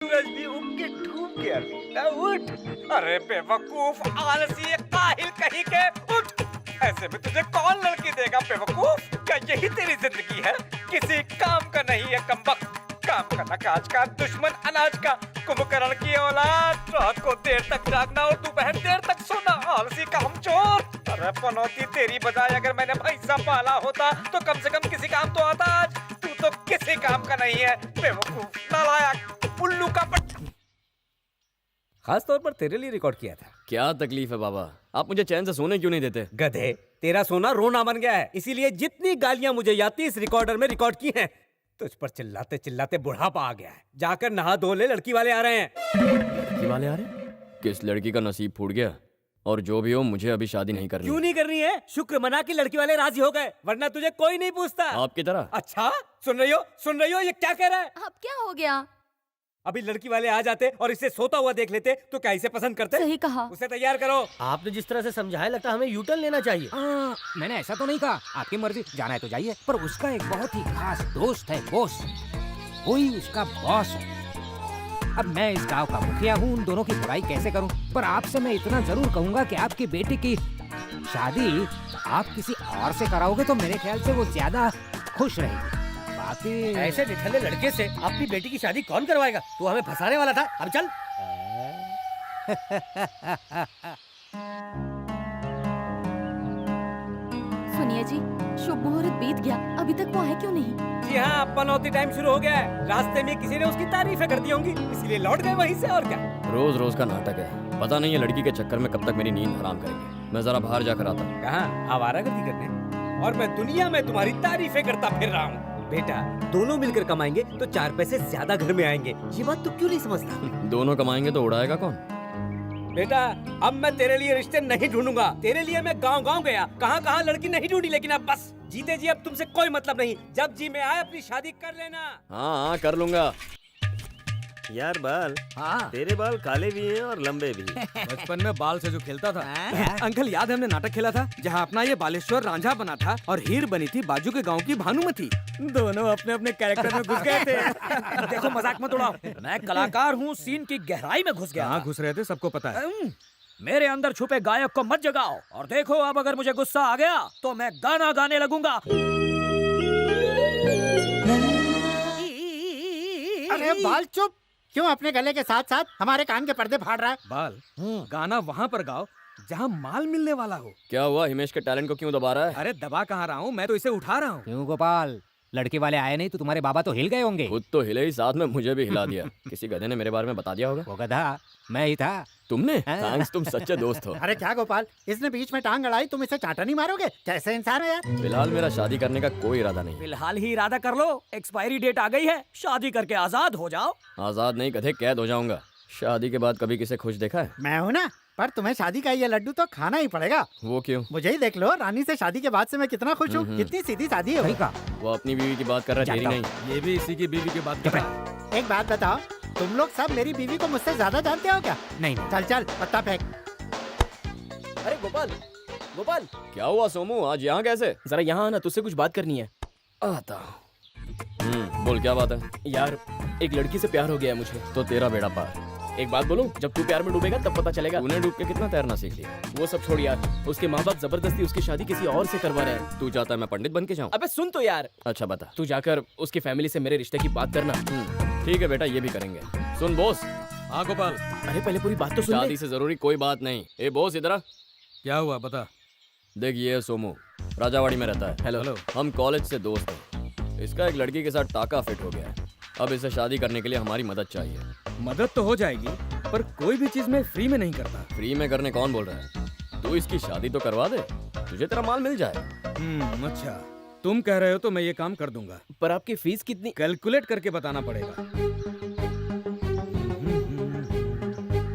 सूरज भी उग के डूब गया बेटा, उठ। अरे बेवकूफ, आलसी, काहिल कहीं के, उठ। ऐसे में तुझे कौन लड़की देगा बेवकूफ? क्या यही तेरी जिंदगी है? किसी काम का नहीं है कमबख्त। काम करना काज का, दुश्मन अनाज का, कुंभकर्ण की औलाद। रात को देर तक जागना और दोपहर देर तक सोना, आलसी कामचोर। अरे पनौती, तेरी बजाय अगर मैंने भैंसा पाला होता तो कम से कम किसी काम तो आता आज। तू तो किसी काम का नहीं है, बेवकूफ, नालायक, उल्लू का पट। खास तौर पर तेरे लिए रिकॉर्ड किया था। क्या तकलीफ है बाबा? आप मुझे चैन से सोने क्यों नहीं देते? गधे, तेरा सोना रोना बन गया है, इसीलिए जितनी गालियां मुझे याद थी इस रिकॉर्डर में रिकॉर्ड की हैं। तुझ पर चिल्लाते चिल्लाते बुढ़ापा आ गया है। जाकर नहा धो ले, लड़की वाले आ रहे हैं। लड़की वाले आ रहे? किस लड़की का नसीब फूट गया? और जो भी हो, मुझे अभी शादी नहीं करनी। क्यों नहीं करनी है? शुक्र मना कि लड़की वाले राजी हो गए, वरना तुझे कोई नहीं पूछता। आपकी तरह? अच्छा, सुन रही हो ये क्या कह रहा है? अब क्या हो गया? अभी लड़की वाले आ जाते और इसे सोता हुआ देख लेते तो क्या इसे पसंद करते? सही कहा। उसे तैयार करो। आपने जिस तरह से समझाया, लगता है हमें यू टर्न लेना चाहिए। मैंने ऐसा तो नहीं कहा, आपकी मर्जी, जाना है तो जाइए। पर उसका एक बहुत ही खास दोस्त है, बॉस, वही उसका बॉस है। अब मैं इस गांव का मुखिया हूँ, उन दोनों की बुराई कैसे करूँ? पर आपसे मैं इतना जरूर कहूँगा कि आपकी बेटी की शादी आप किसी और से कराओगे तो मेरे ख्याल से वो ज्यादा खुश रहेगी। बाकी ऐसे निठल्ले लड़के से अपनी बेटी की शादी कौन करवाएगा? तू हमें फंसाने वाला था, अब चल। सुनिए जी, शुभ मुहूर्त बीत गया, अभी तक वो आए क्यों नहीं? जी हाँ, पनौती टाइम शुरू हो गया है। रास्ते में किसी ने उसकी तारीफें कर दी होंगी, इसलिए लौट गए वहीं से, और क्या। रोज रोज का नाटक है। पता नहीं है लड़की के चक्कर में कब तक मेरी नींद हराम करेंगे। मैं जरा बाहर जाकर आता हूँ। कहाँ? आवारागर्दी करने? और मैं दुनिया में तुम्हारी तारीफें करता फिर रहा हूँ। बेटा, दोनों मिलकर कमाएंगे तो 4 पैसे ज्यादा घर में आएंगे। ये बात तू क्यों नहीं समझता? दोनों कमाएंगे तो उड़ाएगा कौन? बेटा, अब मैं तेरे लिए रिश्ते नहीं ढूंढूंगा। तेरे लिए मैं गांव गांव गया, कहाँ कहाँ लड़की नहीं ढूंढी, लेकिन अब बस जीते जी अब तुमसे कोई मतलब नहीं। जब जी में आए अपनी शादी कर लेना। हाँ, कर लूंगा। यार बाल, हाँ। तेरे बाल काले भी हैं और लंबे भी। बचपन में बाल से जो खेलता था अंकल, याद है हमने नाटक खेला था जहाँ अपना ये बालेश्वर रांझा बना था और हीर बनी थी बाजू के गांव की भानुमति। दोनों अपने अपने कैरेक्टर में घुस गए थे। देखो, मजाक मत उड़ाओ, मैं कलाकार हूँ, सीन की गहराई में घुस गया। कहाँ घुस रहे थे सबको पता है। मेरे अंदर छुपे गायक को मत जगाओ। और देखो, अब अगर मुझे गुस्सा आ गया तो मैं गाना गाने लगूंगा। अरे बाल चुप, क्यों अपने गले के साथ साथ हमारे कान के पर्दे फाड़ रहा है? बाल, गाना वहाँ पर गाओ जहाँ माल मिलने वाला हो। क्या हुआ? हिमेश के टैलेंट को क्यों दबा रहा है? अरे दबा कहाँ रहा हूँ, मैं तो इसे उठा रहा हूँ। क्यों गोपाल, लड़के वाले आए नहीं तो तुम्हारे बाबा तो हिल गए होंगे। खुद तो हिले ही, साथ में मुझे भी हिला दिया। किसी गधे ने मेरे बारे में बता दिया होगा। वो गधा मैं ही था। तुमने? थैंक्स, तुम सच्चे दोस्त हो। अरे क्या गोपाल, इसने बीच में टांग अड़ाई, तुम इसे चाटा नहीं मारोगे? कैसे इंसान है यार। फिलहाल मेरा शादी करने का कोई इरादा नहीं। फिलहाल ही इरादा कर लो, एक्सपायरी डेट आ गई है, शादी करके आजाद हो जाओ। आजाद नहीं गधे, कैद हो जाऊंगा। शादी के बाद कभी किसे खुश देखा है? मैं हूँ ना, पर तुम्हें शादी का ये लड्डू तो खाना ही पड़ेगा। वो क्यों? मुझे ही देख लो, रानी से शादी के बाद से मैं कितना खुश हूँ। कितनी सीधी शादी है। वो अपनी बीवी की बात कर रहा है, तेरी नहीं। ये भी इसी की बीवी की बात कर रहा है। एक बात बताओ, तुम लोग सब मेरी बीवी को मुझसे ज्यादा जानते हो क्या? नहीं। चल चल पत्ता फेंक। अरे गोपाल, गोपाल, क्या हुआ सोमू, आज यहाँ कैसे? जरा यहाँ आना, तुझसे कुछ बात करनी है। आता हूँ। बोल, क्या बात है? यार, एक लड़की से प्यार हो गया है मुझे। तो तेरा बेड़ा पार। एक बात बोलूं, जब तू प्यार में डूबेगा तब पता चलेगा। तूने डूब के कितना तैरना सीख लिया? वो सब छोड़ यार, उसके माँ बाप जबरदस्ती उसकी शादी किसी और से करवा रहे हैं। तू चाहता है मैं पंडित बन के जाऊँ? अबे सुन तो यार। अच्छा बता। तू जाकर उसकी फैमिली से मेरे रिश्ते की बात करना। ठीक है बेटा, ये भी करेंगे। सुन बॉस। हाँ गोपाल। अरे पहले पूरी बात तो सुन ले। शादी से जरूरी कोई बात नहीं। ए बॉस, इधर आ। क्या हुआ बता। देख, ये है सोमू, राजावाड़ी में रहता है। हेलो। हम कॉलेज से दोस्त हैं। इसका एक लड़की के साथ टाका फिट हो गया है। अब इसे शादी करने के लिए हमारी मदद चाहिए। मदद तो हो जाएगी, पर कोई भी चीज मैं फ्री में नहीं करता। फ्री में करने कौन बोल रहा है? तू इसकी शादी तो करवा दे, तुझे तेरा माल मिल जाए। अच्छा, तुम कह रहे हो तो मैं ये काम कर दूंगा। पर आपकी फीस कितनी? कैलकुलेट करके बताना पड़ेगा।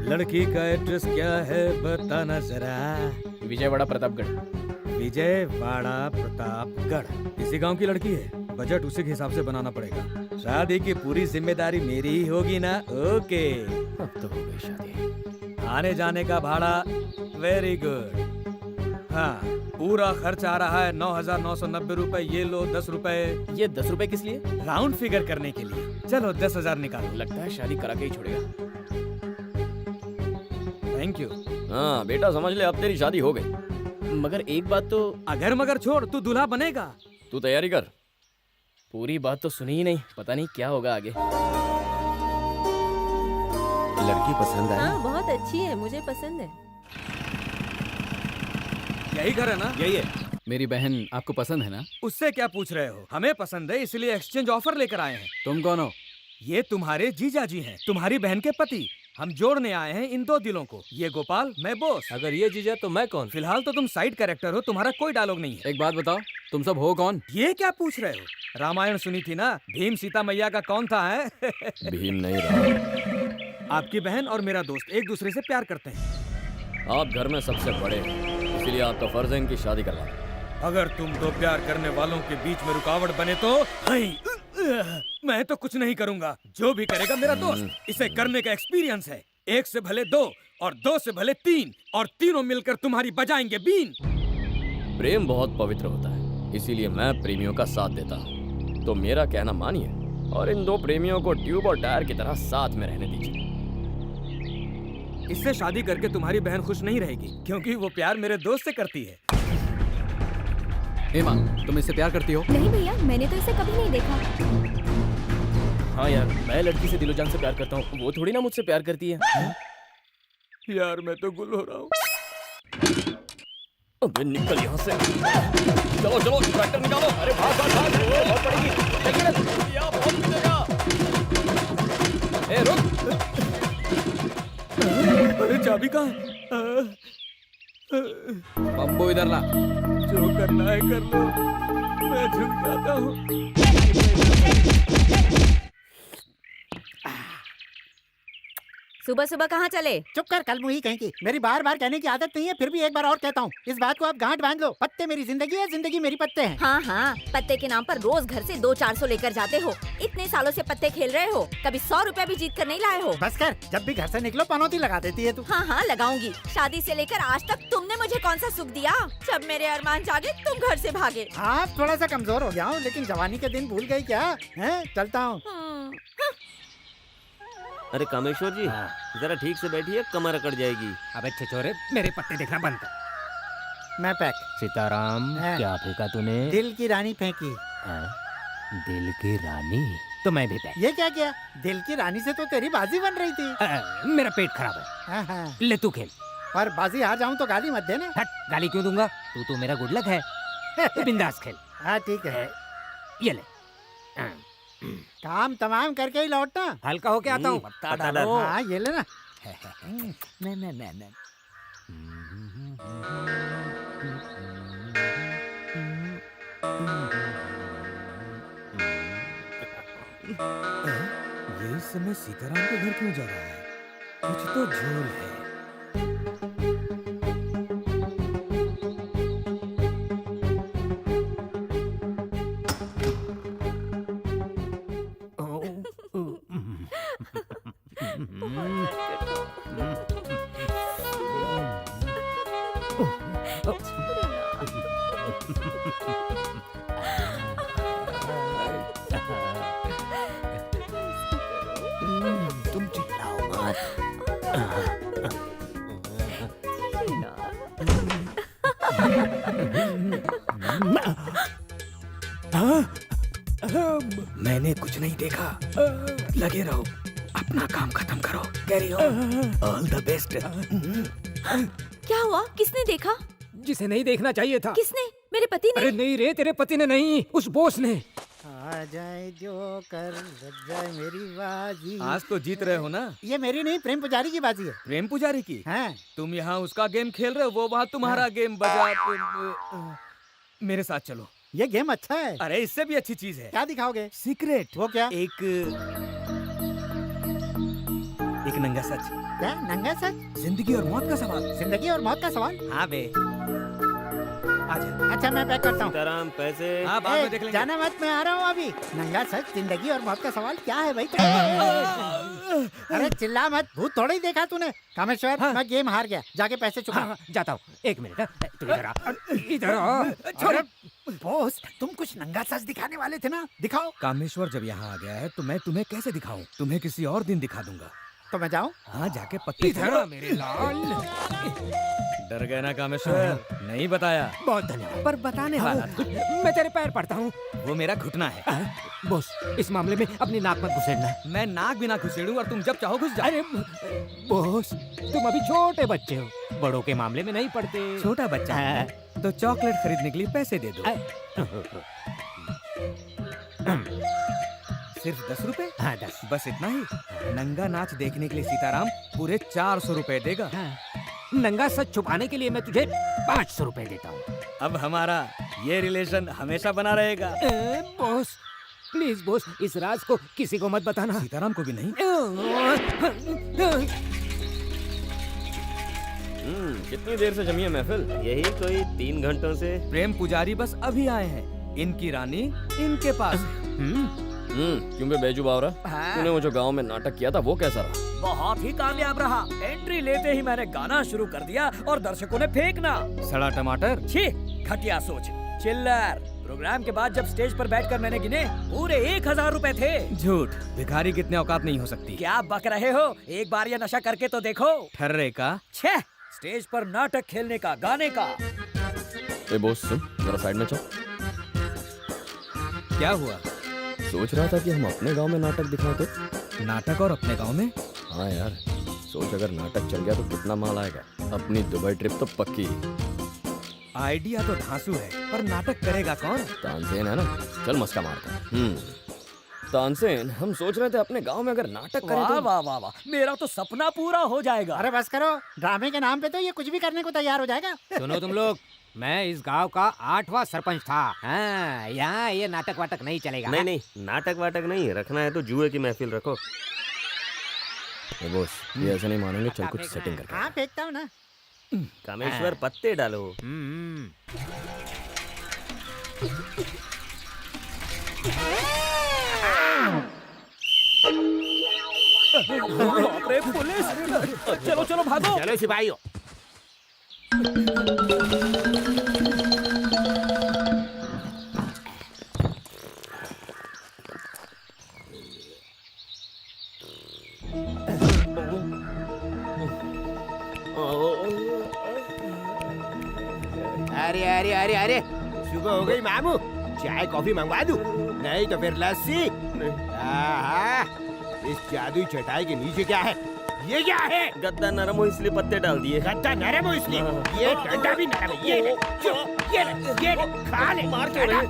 लड़की का एड्रेस क्या है बताना जरा। विजयवाड़ा प्रतापगढ़। विजयवाड़ा प्रतापगढ़। इसी गांव की लड़की है, बजट उसी के हिसाब से बनाना पड़ेगा। शादी की पूरी जिम्मेदारी मेरी ही होगी ना? ओके। अब तो हो गई शादी। आने जाने का भाड़ा वेरी गुड। हाँ, पूरा खर्च आ रहा है 9,990 रुपए। ये लो 10 रुपए, ये 10 रुपए किस लिए? राउंड फिगर करने के लिए। चलो 10,000 निकालो। लगता है शादी करा के ही छोड़ेगा। Thank you. हाँ बेटा समझ ले, अब तेरी शादी हो गई। मगर एक बात तो, अगर मगर छोड़, तू दूल्हा बनेगा। तू तैयारी कर। पूरी बात तो सुनी ही नहीं, पता नहीं क्या होगा आगे। लड़की पसंद आई? हाँ बहुत अच्छी है, मुझे पसंद है। यही घर है ना? यही है। मेरी बहन आपको पसंद है ना? उससे क्या पूछ रहे हो? हमें पसंद है, इसलिए एक्सचेंज ऑफर लेकर आए हैं। तुम कौन हो? ये तुम्हारे जीजा जी हैं, तुम्हारी बहन के पति। हम जोड़ने आए हैं इन दो दिलों को। ये गोपाल, मैं बॉस। अगर ये जीजा तो मैं कौन? फिलहाल तो तुम साइड कैरेक्टर हो, तुम्हारा कोई डायलॉग नहीं है। एक बात बताओ, तुम सब हो कौन? ये क्या पूछ रहे हो? रामायण सुनी थी ना? भीम सीता मैया का कौन था है? भीम नहीं रहा। आपकी बहन और मेरा दोस्त एक दूसरे से प्यार करते हैं। आप घर में सबसे बड़े हैं, इसीलिए आपका फर्ज है इनकी शादी करवाना। अगर तुम दो प्यार करने वालों के बीच में रुकावट बने तो मैं तो कुछ नहीं करूंगा। जो भी करेगा मेरा दोस्त। इसे करने का एक्सपीरियंस है। 1 से भले 2 और 2 से भले 3 और तीनों मिलकर तुम्हारी बजाएंगे बीन। प्रेम बहुत पवित्र होता है, इसीलिए मैं प्रेमियों का साथ देता हूँ। तो मेरा कहना मानिए और इन दो प्रेमियों को ट्यूब और टायर की तरह साथ में रहने दीजिए। इससे शादी करके तुम्हारी बहन खुश नहीं रहेगी, क्योंकि वो प्यार मेरे दोस्त से करती है। हेमा, तुम इससे प्यार करती हो? नहीं भैया, मैंने तो इसे कभी नहीं देखा। हाँ यार, मैं लड़की से दिलो जान से प्यार करता हूँ, वो थोड़ी ना मुझसे प्यार करती है। यार मैं तो गुल हो रहा हूँ। अबे निकल यहाँ से। चलो चलो ट्रैक्टर निकालो। अरे भाग भाग भाग, बहुत पड़ेगी। लेकिन यहाँ बहुत मिलेगा। ए रुक। अरे चाबी कहाँ है? बम्बू इधर ला। जो करना है कर लो, मैं झुक जाता हूँ। सुबह सुबह कहाँ चले? चुप कर, कल मुही कहीं की। मेरी बार बार कहने की आदत नहीं है, फिर भी एक बार और कहता हूँ, इस बात को आप गांठ बांध लो। पत्ते मेरी जिंदगी है, जिंदगी मेरी पत्ते हैं। हाँ हाँ, पत्ते के नाम पर रोज घर से 200-400 लेकर जाते हो। इतने सालों से पत्ते खेल रहे हो, कभी 100 रुपया भी जीत कर नहीं लाए हो। बस कर, जब भी घर से निकलो पनौती लगा देती है तू। हाँ हाँ लगाऊंगी। शादी से लेकर आज तक तुमने मुझे कौन सा सुख दिया? जब मेरे अरमान जागे तुम घर से भागे। हाँ थोड़ा सा कमजोर हो गया हूँ, लेकिन जवानी के दिन भूल गई क्या? हैं, चलता हूँ। अरे कामेश्वर जी, जरा ठीक से बैठिए, कमर अकड़ जाएगी। अबे छिछोरे, मेरे पत्ते देखना बंद कर। मैं पैक। सीताराम, हाँ। क्या फेंका तूने? दिल की रानी फेंकी। दिल की रानी? तो मैं भी पैक। ये क्या किया? दिल की रानी से तो तेरी बाजी बन रही थी। मेरा पेट खराब है। हाँ हाँ। ले तू खेल। और बाजी हार जाऊं तो गाली मत देना। हट, गाली क्यों दूंगा? तू तो मेरा गुड लक है। तू बिंदास खेल। हाँ ठीक है। ये ले। काम तमाम करके ही लौटना। हल्का होके आता हूँ। पता डालो। हाँ ये लेना। ये इस समय सीताराम के घर क्यों जा रहा है? कुछ तो झोल है। तुम चिल्लाओ मत। मैंने कुछ नहीं देखा। लगे रहो, अपना काम खत्म करो। Carry on, all the best. क्या हुआ? किसने देखा? जिसे नहीं देखना चाहिए था। किसने? मेरे पति ने? अरे नहीं रे, तेरे पति ने नहीं, उस बॉस ने। आ जाए जो कर लग जाए मेरी बाजी। आज तो जीत रहे हो ना? ये मेरी नहीं, प्रेम पुजारी की बाजी है। प्रेम पुजारी की? हाँ। तुम यहाँ उसका गेम खेल रहे हो, वो वहाँ तुम्हारा गेम बजा। मेरे साथ चलो। ये गेम अच्छा है। अरे इससे भी अच्छी चीज है। क्या दिखाओगे? सीक्रेट। वो क्या? एक नंगा सच। क्या नंगा सच? जिंदगी और मौत का सवाल। जिंदगी और मौत का सवाल? हाँ बे, आजा। अच्छा मैं पैक करता हूँ। सीताराम पैसे। हाँ बाद में देख लेंगे। जाना मत, मैं आ रहा हूँ अभी। नंगा सच, जिंदगी और मौत का सवाल क्या है भाई? अरे चिल्ला मत, भूत थोड़ा ही देखा तूने। कामेश्वर, मैं गेम हार गया, जाके पैसे चुका। हाँ, जाता हूँ। एक मिनट, तू इधर आ, इधर आ। अरे बॉस, तुम कुछ नंगा सच दिखाने वाले थे ना, दिखाओ। कामेश्वर जब यहाँ आ गया है तो मैं तुम्हें कैसे दिखाऊं? तुम्हें किसी और दिन दिखा दूंगा। तो मैं जाऊँ? हाँ, जाके पत्ते इधर आ मेरे लाल। डर गए ना कामेश्वर? नहीं बताया। बहुत धन्यवाद। पर बताने वाला था। मैं तेरे पैर पड़ता हूँ। वो मेरा घुटना है। बॉस, इस मामले में अपनी नाक मत घुसेड़ना। मैं नाक बिना घुसेड़ूं और तुम जब चाहो घुस जाओ। अरे बॉस, तुम अभी छोटे बच्चे हो, बड़ों के मामले में नहीं पड़ते। छोटा बच्चा है तो चॉकलेट खरीदने के लिए पैसे दे दो। सिर्फ 10 रुपए? हाँ, 10। बस इतना ही? नंगा नाच देखने के लिए सीताराम पूरे 400 रुपए देगा। नंगा सच छुपाने के लिए मैं तुझे 500 रुपए देता हूँ। अब हमारा ये रिलेशन हमेशा बना रहेगा। बॉस, प्लीज बॉस, इस राज को किसी को मत बताना। सीताराम को भी नहीं? कितनी देर से जमी है महफिल? यही कोई 3 घंटों से। प्रेम पुजारी बस अभी आए हैं। इनकी रानी इनके पास है। क्यों बे बेजू बावरा? तूने वो जो गांव में नाटक किया था वो कैसा रहा? बहुत ही कामयाब रहा। एंट्री लेते ही मैंने गाना शुरू कर दिया और दर्शकों ने फेंकना। सड़ा टमाटर। छी, घटिया सोच। चिल्लर। प्रोग्राम के बाद जब स्टेज पर बैठकर मैंने गिने, पूरे 1000 रुपए थे। झूठ। भिखारी कितने औकात नहीं हो सकती। क्या बक रहे हो? एक बार ये नशा करके तो देखो। ठर्रे का। छह, स्टेज पर नाटक खेलने का, गाने का। ए बॉस सुन, जरा साइड में चल। क्या हुआ? सोच रहा था कि हम अपने गांव में नाटक दिखाएं तो। नाटक और अपने गांव में? हाँ यार, सोच अगर नाटक चल गया तो कितना माल आएगा। अपनी दुबई ट्रिप तो पक्की। आइडिया तो धांसू है, पर नाटक करेगा कौन? तानसेन है ना, चल मस्का मारता। तानसेन, हम सोच रहे थे अपने गांव में अगर नाटक करें वाह तो। वाह वाह वाह, मेरा तो सपना पूरा हो जाएगा। अरे बस करो, ड्रामे के नाम पे तो ये कुछ भी करने को तैयार हो जाएगा। सुनो तुम लोग, मैं इस गांव का 8वां सरपंच था। हाँ, यहाँ ये नाटक वाटक नहीं चलेगा। नहीं नहीं, नाटक वाटक नहीं रखना है तो जुए की महफिल रखो। ए बॉस, ये ऐसे नहीं मानेंगे, चल कुछ सेटिंग करके। हाँ, फेंकता हूँ ना। कामेश्वर पत्ते डालो। बाप रे, पुलिस! चलो चलो भागो। चलो सिपाहियों। अरे अरे अरे अरे, सुबह हो गई मामू, चाय कॉफी मंगवा दूं? नहीं तो फिर लस्सी। इस जादुई चटाई के नीचे क्या है? ये क्या है? गद्दा नरम हो इसलिए पत्ते डाल दिए। गद्दा नरम हो इसलिए? ये डंडा भी नरम है। ये खा ले। मार क्यों रहे?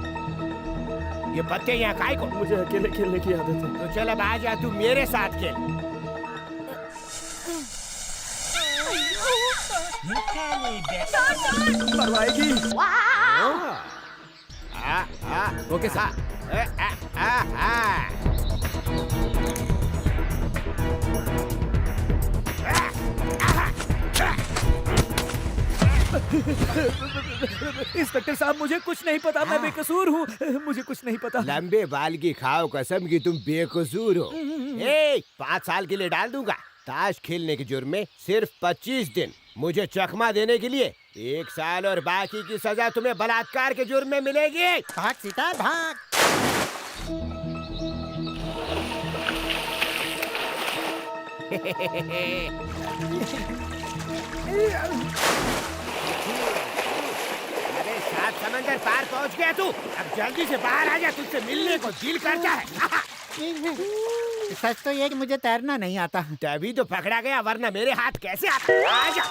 ये पत्ते यहाँ काय को? मुझे अकेले खेलने की आदत है। तो चल अब आ जा, तू मेरे साथ खेल। मरवाएगी। Okay sir. इंस्पेक्टर साहब, मुझे कुछ नहीं पता, मैं बेकसूर हूँ। मुझे कुछ नहीं पता। लंबे बाल की खाओ कसम की तुम बेकसूर हो। 5 साल के लिए डाल दूंगा। ताश खेलने के जुर्म में सिर्फ 25 दिन। मुझे चकमा देने के लिए 1 साल और बाकी की सजा तुम्हें बलात्कार के जुर्म में मिलेगी। भाग सीता भाग। अरे 7 समंदर पार पहुंच गया तू। अब जल्दी से बाहर आ जा, तुझसे मिलने को दिल करता है। सच तो ये कि मुझे तैरना नहीं आता। तभी तो पकड़ा गया, वरना मेरे हाथ कैसे आता? आ जा।